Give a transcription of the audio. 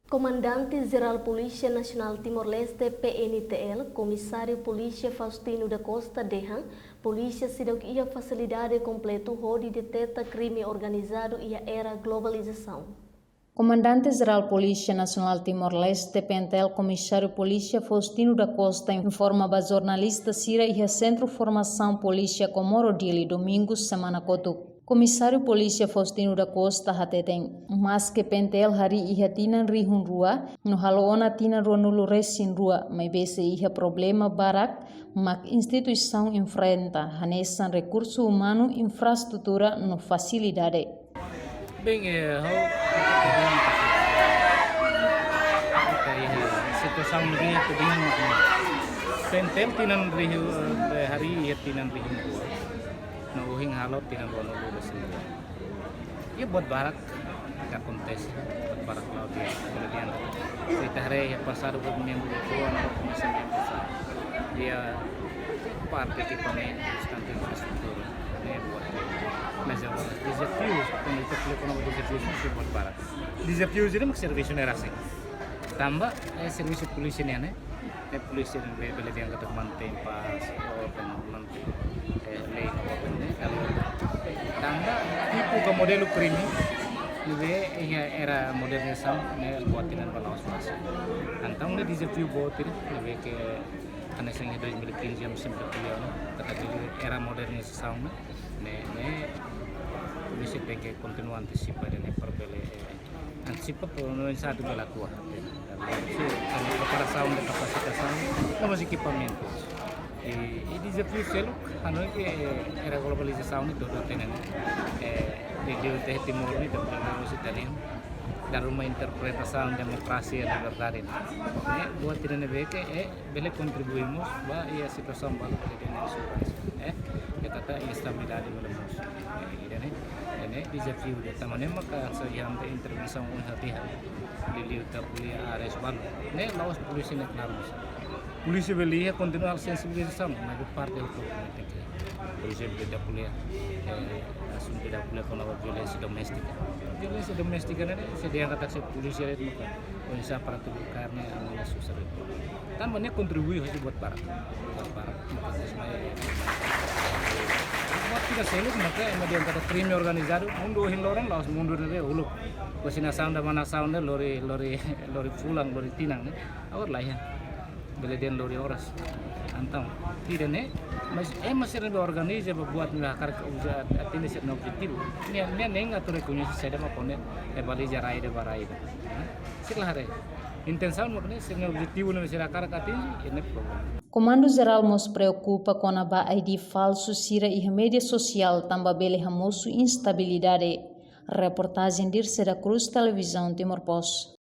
Comandante Geral Polícia Nacional Timor-Leste (PNTL), Comissário Polícia Faustino da Costa Dehan, polícia se deu a facilidade completa de detectar crime organizado e a era globalização. Comandante-Geral Polícia Nacional Timor-Leste, PNTL, Comissário Polícia Faustino da Costa, informa a jornalista Sira e a Centro Formação Polícia Comoro Dili, domingo, semana kotu. Comissário Polícia Faustino da Costa hateten, mas que PNTL hari iha tinan rihun rua, no haloona tinan rua nulu resin rua, mas bese iha problema barak, mak instituição enfrenta, hanesan recurso humano, infraestrutura no facilidade. Bem, situação negeri keding PNTL tinan rihu hari ia tinan rihu dua, no uhing halot tinan rono dulu sendiri. Ia buat barak agak kontes, buat barak laut dia kemudian kita hari ya pasar buat membeli dua, masih besar. Dia parte kita main standar infrastruktur, ne buat desafios quando eu falei com o desafios não buat barak. Desafios ini mak serviço nerasi. Tambah serviço polisi né? Polisi dan bela yang kita mantém pas mantém lei né? Kalau tambah tipo ke modelo crime ini era modernização né? Buatinan balaus mas. Antang ne desafio botir ne ke karena saya 2015 yang sempre kuliah kata era modernização né? Polisi pengen continua antecipa dan perbele antecipa por no satu bela tua. Preparação da capacitação, novos equipamentos. E desafio selo, a nós que era globalização de todo o tempo, de ter Timor ni terus italiano, dar uma interpretação democracia da verdade. Buat tidak nebek bele contribuímos, bah a situação baru di Indonesia. Ya kata instabilidade melemos. Ini desafio de tamanho maka sayang de intervenção hati-hati. Liliu tak boleh ares baru. Ne lawas polisi nak namus. Polisi belia continuar sensibilização, mas parte do polisi tidak boleh asum tidak boleh kalau violência domestika. Violência domestika ne sedia kata se polisi itu maka bisa para tubuh karena amanya susah. Tambahnya kontribusi buat para maka semuanya. Tidak seluk maka kemudian kata crime organizado mundur orang laos mundur dari uluk kusina sound mana sound lori fulang lori tinang awar lah ya beledian lori oras antang tidak ne masih ada organisasi buat melakar usaha atini set objektif ni enggak tuh rekognisi saya mau konek bali jarai de barai sila hari intenção makanya sebenarnya objektif masyarakat atini ini problem. Comando Geral nos preocupa com a ID falso sira e mídia social também bele hamosu instabilidade. Reportagem de Seda Cruz Televisão Timor-Post.